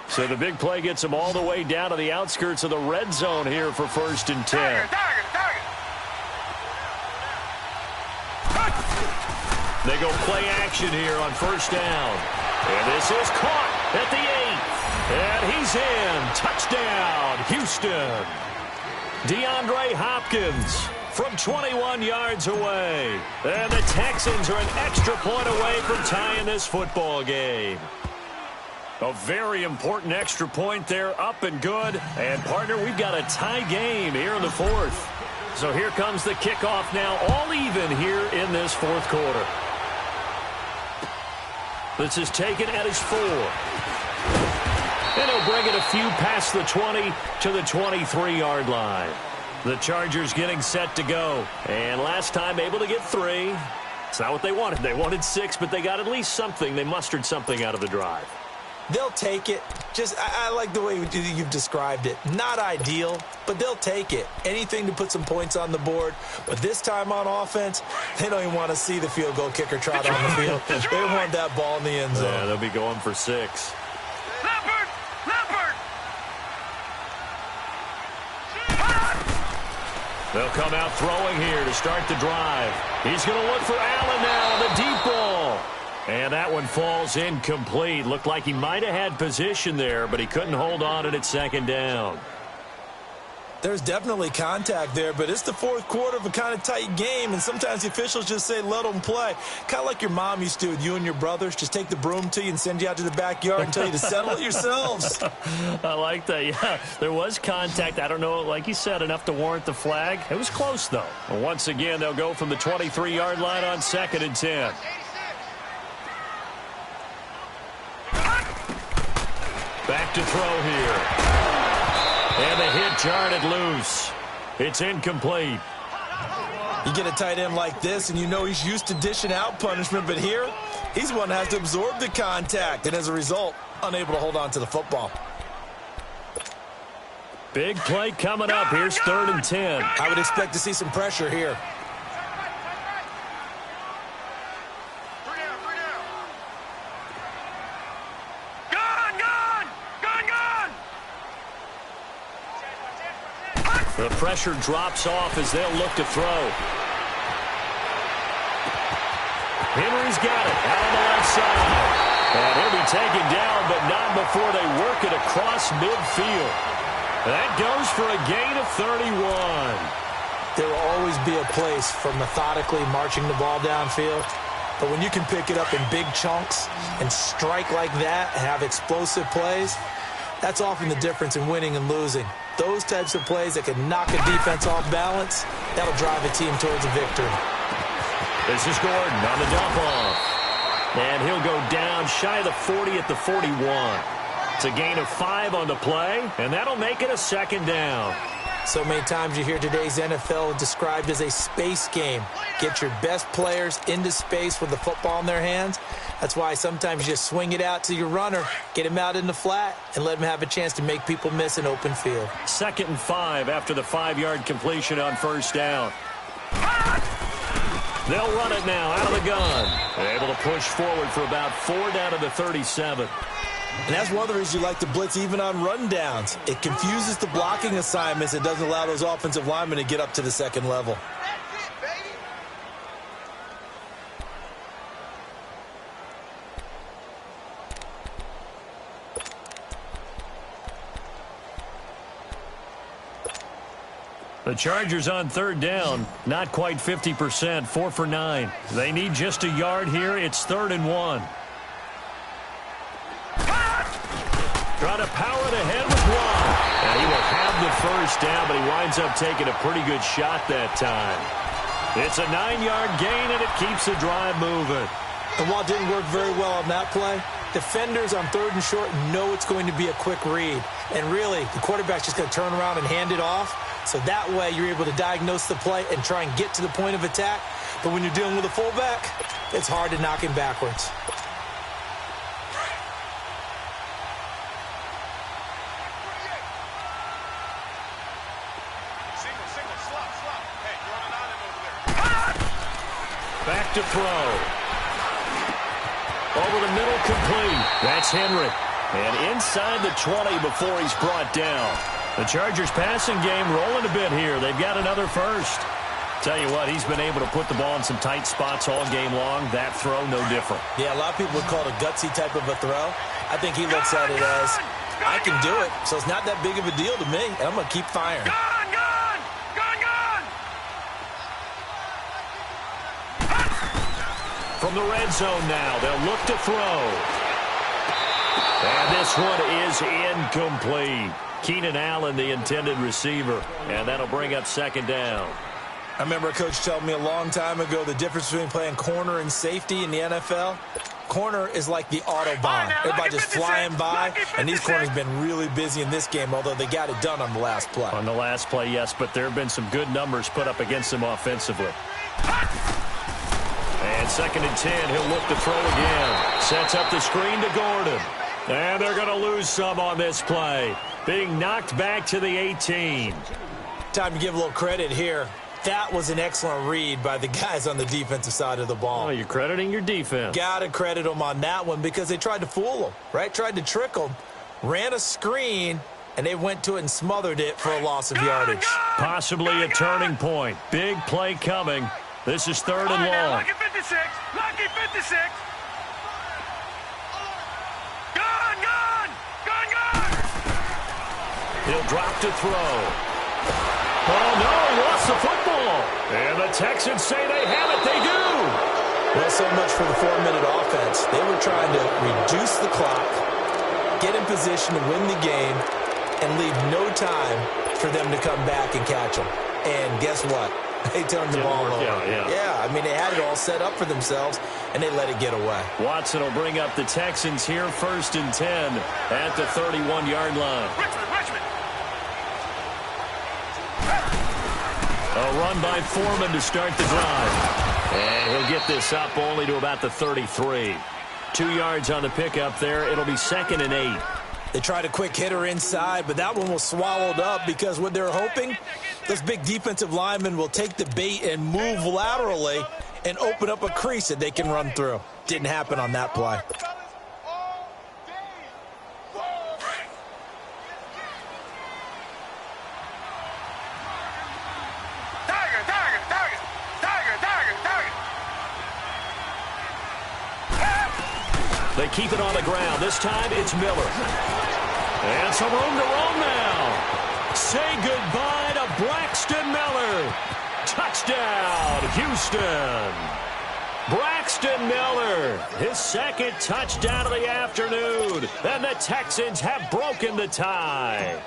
S2: So the big play gets them all the way down to the outskirts of the red zone here for 1st and 10. They go play action here on first down. And this is caught at the 8. And he's in. Touchdown, Houston. DeAndre Hopkins from 21 yards away. And the Texans are an extra point away from tying this football game. A very important extra point there, up and good. And, partner, we've got a tie game here in the fourth. So here comes the kickoff now, all even here in this fourth quarter. This is taken at his 4. And he'll bring it a few past the 20 to the 23-yard line. The Chargers getting set to go. And last time able to get 3. It's not what they wanted. They wanted 6, but they got at least something. They mustered something out of the drive.
S3: They'll take it. I like the way you've described it. Not ideal, but they'll take it. Anything to put some points on the board. But this time on offense, they don't even want to see the field goal kicker trot on the field. They want that ball in the end zone.
S2: Yeah, they'll be going for 6.
S4: Leopard! Leopard!
S2: They'll come out throwing here to start the drive. He's going to look for Allen now on the deep ball. And that one falls incomplete. Looked like he might have had position there, but he couldn't hold on to it at second down.
S3: There's definitely contact there, but it's the fourth quarter of a kind of tight game, and sometimes the officials just say, let them play. Kind of like your mom used to with you and your brothers. Just take the broom to you and send you out to the backyard and tell you to settle it yourselves.
S2: I like that. Yeah, there was contact. I don't know, like you said, enough to warrant the flag. It was close, though. And once again, they'll go from the 23-yard line on 2nd and 10. Back to throw here. And the hit jarred loose. It's incomplete.
S3: You get a tight end like this, and you know he's used to dishing out punishment, but here, he's one that has to absorb the contact, and as a result, unable to hold on to the football.
S2: Big play coming up. Here's 3rd and 10.
S3: I would expect to see some pressure here.
S2: The pressure drops off as they'll look to throw. Henry's got it out on the left side. And he'll be taken down, but not before they work it across midfield. That goes for a gain of 31.
S3: There will always be a place for methodically marching the ball downfield. But when you can pick it up in big chunks and strike like that and have explosive plays, that's often the difference in winning and losing. Those types of plays that can knock a defense off balance, that'll drive a team towards a victory.
S2: This is Gordon on the dump off. And he'll go down shy of the 40 at the 41. It's a gain of 5 on the play, and that'll make it a second down.
S3: So many times you hear today's NFL described as a space game. Get your best players into space with the football in their hands. That's why sometimes you just swing it out to your runner, get him out in the flat, and let him have a chance to make people miss an open field.
S2: 2nd and 5 after the 5-yard completion on first down. They'll run it now out of the gun. They're able to push forward for about 4 down to the 37.
S3: And that's one of the reasons you like to blitz even on rundowns. It confuses the blocking assignments. It doesn't allow those offensive linemen to get up to the second level.
S2: The Chargers on 3rd down, not quite 50%, 4 for 9. They need just a yard here. It's 3rd and 1. Trying to power it ahead with one. And he will have the first down, but he winds up taking a pretty good shot that time. It's a 9-yard gain, and it keeps the drive moving.
S3: And while it didn't work very well on that play, defenders on 3rd and short know it's going to be a quick read. And really, the quarterback's just going to turn around and hand it off. So that way you're able to diagnose the play and try and get to the point of attack. But when you're dealing with a fullback, it's hard to knock him backwards.
S2: Back to throw. Over the middle, complete. That's Henry. And inside the 20 before he's brought down. The Chargers passing game rolling a bit here. They've got another first. Tell you what, he's been able to put the ball in some tight spots all game long. That throw, no different.
S3: Yeah, a lot of people would call it a gutsy type of a throw. I think he looks at it as, I can do it, so it's not that big of a deal to me, and I'm going to keep firing.
S2: From the red zone now, they'll look to throw. And this one is incomplete. Keenan Allen, the intended receiver. And that'll bring up 2nd down.
S3: I remember a coach telling me a long time ago the difference between playing corner and safety in the NFL. Corner is like the Autobahn. Everybody just flying by, and these corners have been really busy in this game, although they got it done on the last play.
S2: On the last play, yes, but there have been some good numbers put up against them offensively. And 2nd and 10, he'll look to throw again. Sets up the screen to Gordon. And they're going to lose some on this play. Being knocked back to the 18.
S3: Time to give a little credit here. That was an excellent read by the guys on the defensive side of the ball.
S2: Oh, you're crediting your defense.
S3: Got to credit them on that one because they tried to fool them, right? Tried to trick them. Ran a screen, and they went to it and smothered it for a loss of yardage.
S2: Possibly a turning point. Big play coming. This is 3rd and long.
S4: Lucky 56. Lucky 56.
S2: He'll drop to throw. Oh, no, he lost the football. And the Texans say they have it. They do.
S3: Well, so much for the 4-minute offense. They were trying to reduce the clock, get in position to win the game, and leave no time for them to come back and catch them. And guess what? They turned the ball over. Yeah, I mean, they had it all set up for themselves, and they let it get away.
S2: Watson will bring up the Texans here, 1st and 10 at the 31-yard line. A run by Foreman to start the drive. And he'll get this up only to about the 33. 2 yards on the pickup there. It'll be 2nd and 8.
S3: They tried a quick hitter inside, but that one was swallowed up because what they're hoping, those big defensive linemen will take the bait and move laterally and open up a crease that they can run through. Didn't happen on that play.
S2: They keep it on the ground. This time it's Miller. And some room to roam now. Say goodbye to Braxton Miller. Touchdown, Houston. Braxton Miller, his second touchdown of the afternoon. And the Texans have broken the tie.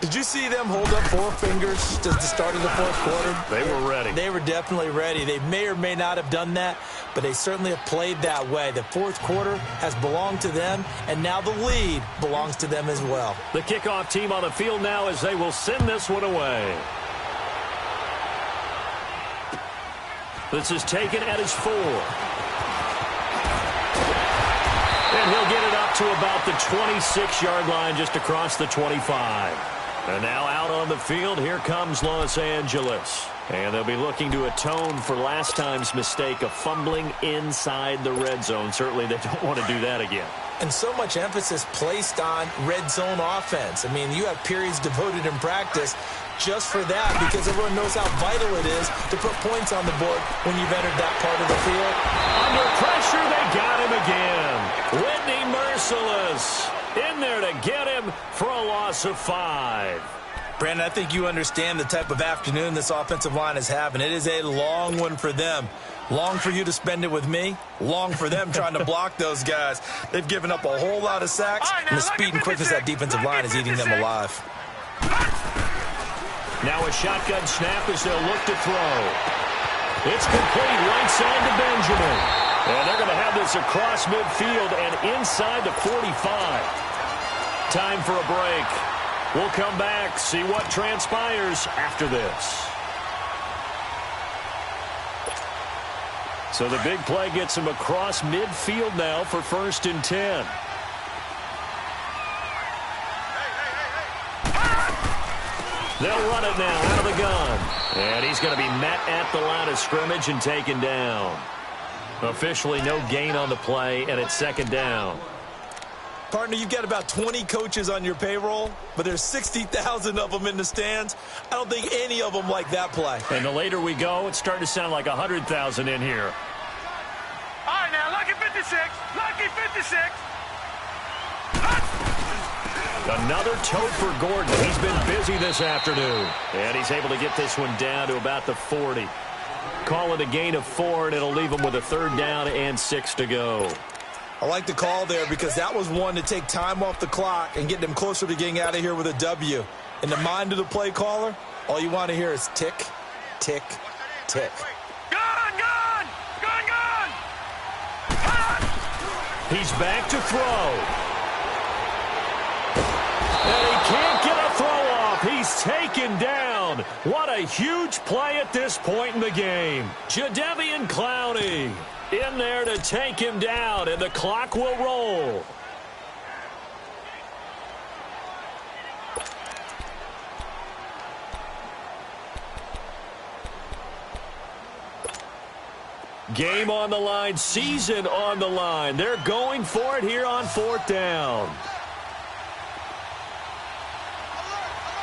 S3: Did you see them hold up 4 fingers to the start of the fourth quarter?
S2: They were ready.
S3: They were definitely ready. They may or may not have done that, but they certainly have played that way. The fourth quarter has belonged to them, and now the lead belongs to them as well.
S2: The kickoff team on the field now as they will send this one away. This is taken at his 4. And he'll get it up to about the 26-yard line, just across the 25. And now out on the field, here comes Los Angeles. And they'll be looking to atone for last time's mistake of fumbling inside the red zone. Certainly they don't want to do that again.
S3: And so much emphasis placed on red zone offense. I mean, you have periods devoted in practice just for that, because everyone knows how vital it is to put points on the board when you've entered that part of the field.
S2: Under pressure, they got him again. Whitney Merciless in there to get him for a loss of 5.
S3: Brandon, I think you understand the type of afternoon this offensive line is having. It is a long one for them. Long for you to spend it with me. Long for them trying to block those guys. They've given up a whole lot of sacks, and the speed and quickness of that defensive line is eating them alive.
S2: Now a shotgun snap as they'll look to throw. It's complete right side to Benjamin. And they're going to have this across midfield and inside the 45. Time for a break. We'll come back, see what transpires after this. So the big play gets him across midfield now for 1st and 10. They'll run it now out of the gun. And he's going to be met at the line of scrimmage and taken down. Officially no gain on the play, and it's 2nd down.
S3: Partner, you've got about 20 coaches on your payroll, but there's 60,000 of them in the stands. I don't think any of them like that play.
S2: And the later we go, it's starting to sound like 100,000 in here.
S4: All right, now, lucky 56. Lucky 56.
S2: Another tote for Gordon. He's been busy this afternoon. And he's able to get this one down to about the 40. Call it a gain of 4, and it'll leave him with a 3rd down and 6 to go.
S3: I like the call there because that was one to take time off the clock and get them closer to getting out of here with a W. In the mind of the play caller, all you want to hear is tick, tick, tick.
S4: Gone, gone! Gone, gone!
S2: He's back to throw. And he can't get a throw off. He's taken down. What a huge play at this point in the game. Jadeveon Clowney in there to take him down, and the clock will roll. Game on the line, season on the line. They're going for it here on 4th down.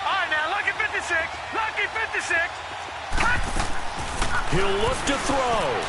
S4: All right, now, lucky 56. Lucky 56.
S2: He'll look to throw.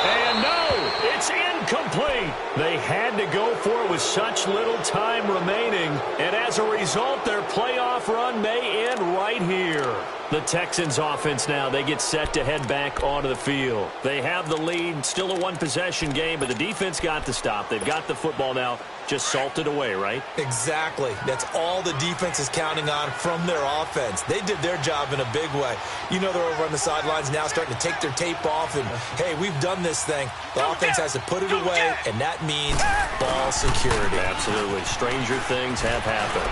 S2: And no, it's incomplete. They had to go for it with such little time remaining. And as a result, their playoff run may end right here. The Texans offense now, they get set to head back onto the field. They have the lead, still a one-possession game, but the defense got the stop. They've got the football now, just salted away, right?
S3: Exactly. That's all the defense is counting on from their offense. They did their job in a big way. You know they're over on the sidelines now starting to take their tape off and, hey, we've done this thing. The offense has to put it away, and that means ball security.
S2: Absolutely. Stranger things have happened.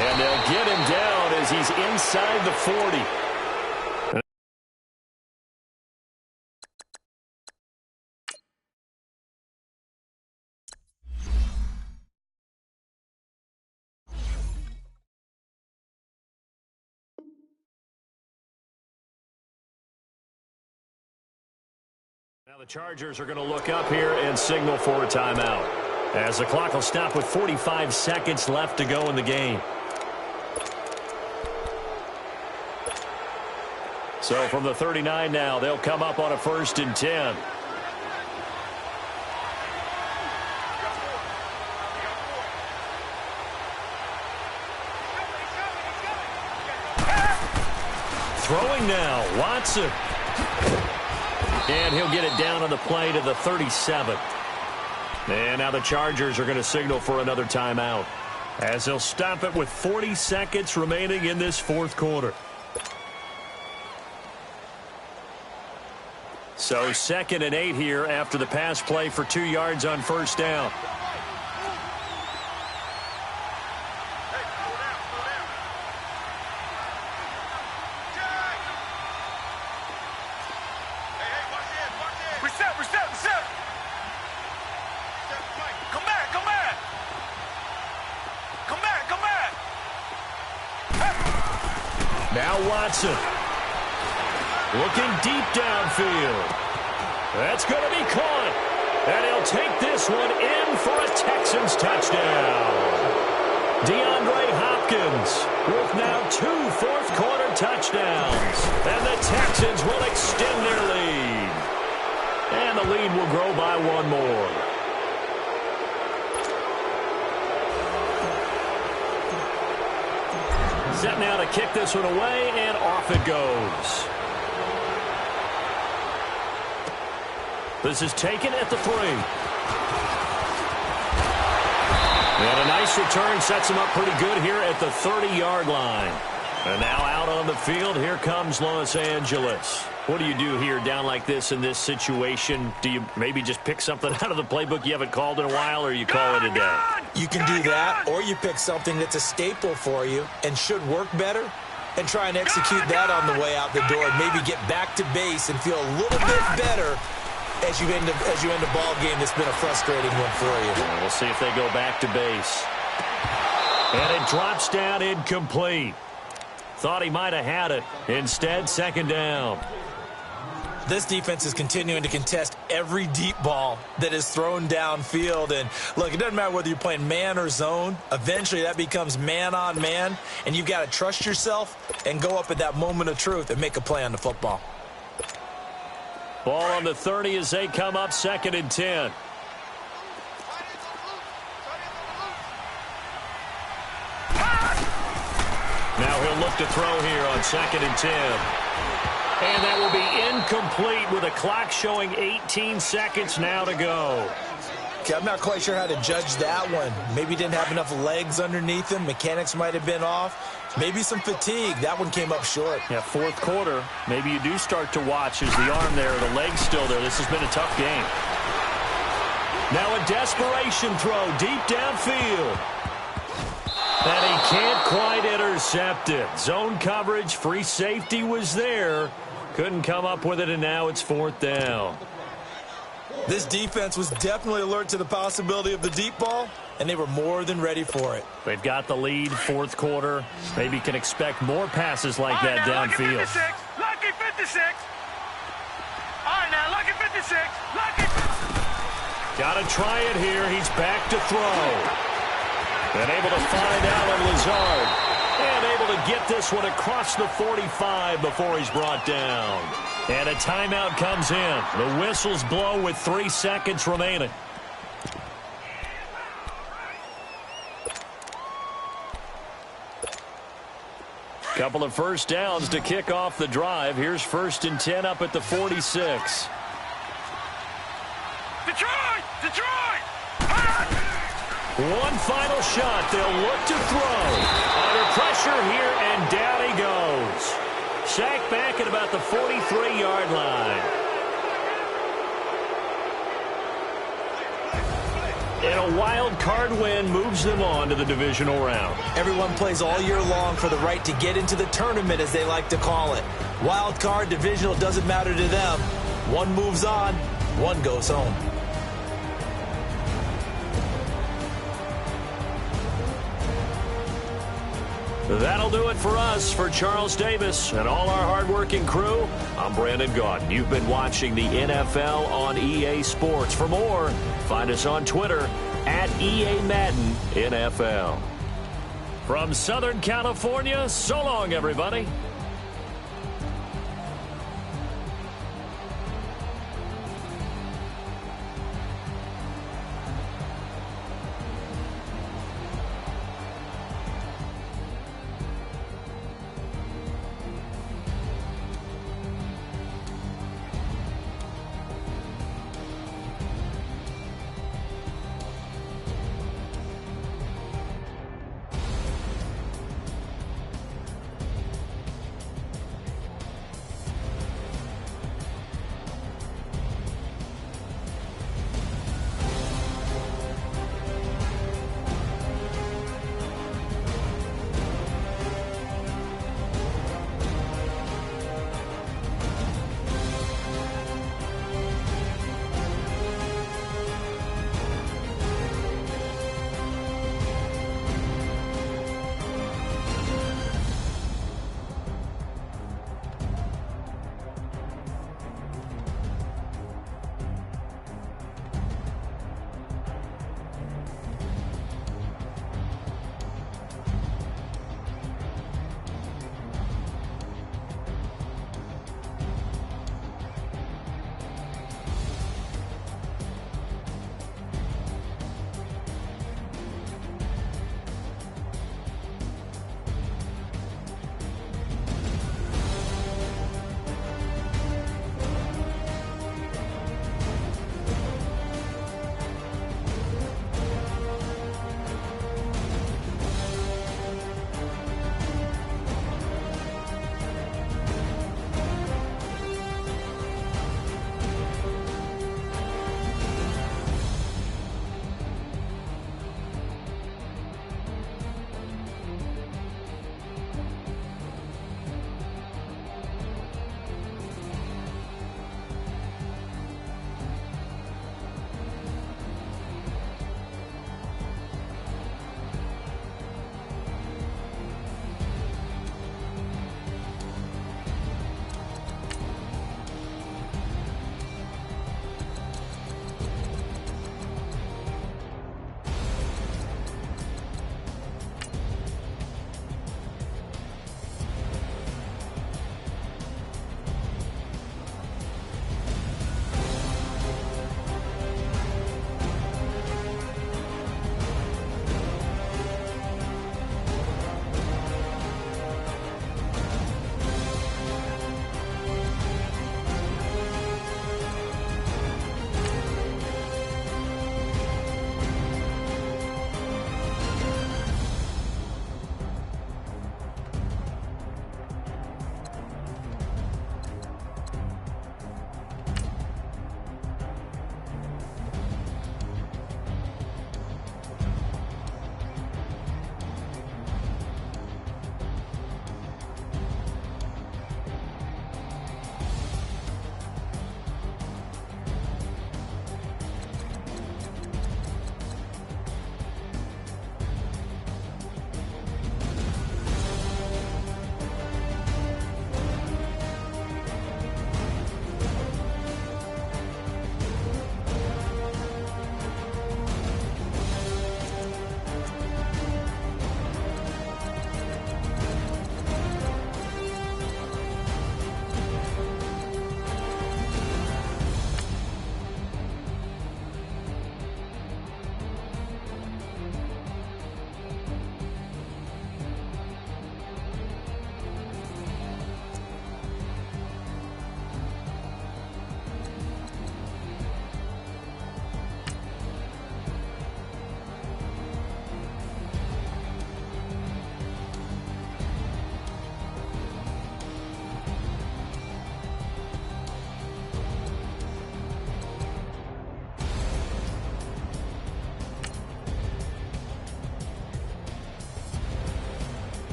S2: And they'll get him down as he's inside the 40. Now the Chargers are going to look up here and signal for a timeout, as the clock will stop with 45 seconds left to go in the game. So from the 39 now, they'll come up on a 1st and 10. Throwing now, Watson. And he'll get it down on the play to the 37. And now the Chargers are going to signal for another timeout, as they'll stop it with 40 seconds remaining in this fourth quarter. So 2nd and 8 here after the pass play for 2 yards on first down. Now Watson. Looking deep downfield. That's going to be caught. And he'll take this one in for a Texans touchdown. DeAndre Hopkins with now 2 fourth-quarter touchdowns. And the Texans will extend their lead. And the lead will grow by 1 more. Set now to kick this one away, and off it goes. This is taken at the 3. And a nice return sets him up pretty good here at the 30-yard line. And now out on the field, here comes Los Angeles. What do you do here down like this in this situation? Do you maybe just pick something out of the playbook you haven't called in a while, or you call it a day?
S3: You can do that, or you pick something that's a staple for you and should work better and try and execute that on the way out the door and maybe get back to base and feel a little bit better as you end a ball game that's been a frustrating one for you.
S2: Yeah, we'll see if they go back to base. And it drops down incomplete. Thought he might have had it. Instead, 2nd down.
S3: This defense is continuing to contest every deep ball that is thrown downfield. And, look, it doesn't matter whether you're playing man or zone. Eventually, that becomes man-on-man, and you've got to trust yourself and go up at that moment of truth and make a play on the football.
S2: Ball on the 30 as they come up 2nd and 10. Now he'll look to throw here on 2nd and 10. And that will be incomplete with a clock showing 18 seconds now to go.
S3: Okay, I'm not quite sure how to judge that one. Maybe didn't have enough legs underneath him. Mechanics might have been off. Maybe some fatigue. That one came up short.
S2: Yeah, 4th quarter. Maybe you do start to watch as the arm there, the leg's still there. This has been a tough game. Now a desperation throw deep downfield. And he can't quite intercept it. Zone coverage, free safety was there. Couldn't come up with it, and now it's 4th down.
S3: This defense was definitely alert to the possibility of the deep ball, and they were more than ready for it.
S2: They've got the lead, 4th quarter. Maybe can expect more passes like that downfield.
S4: Lucky 56. All right, now, lucky 56. Lucky 56.
S2: Got to try it here. He's back to throw. And able to find Allen Lazard. And able to get this one across the 45 before he's brought down. And a timeout comes in. The whistles blow with 3 seconds remaining. Couple of first downs to kick off the drive. Here's 1st and 10 up at the 46.
S4: Detroit! Detroit!
S2: One final shot. They'll look to throw. Under pressure here, and down he goes. Sacked back at about the 43-yard line. And a wild card win moves them on to the divisional round.
S3: Everyone plays all year long for the right to get into the tournament, as they like to call it. Wild card, divisional, doesn't matter to them. One moves on, one goes home.
S2: That'll do it for us. For Charles Davis and all our hardworking crew, I'm Brandon Gaudin. You've been watching the NFL on EA Sports. For more, find us on Twitter at EA Madden NFL. From Southern California, so long, everybody.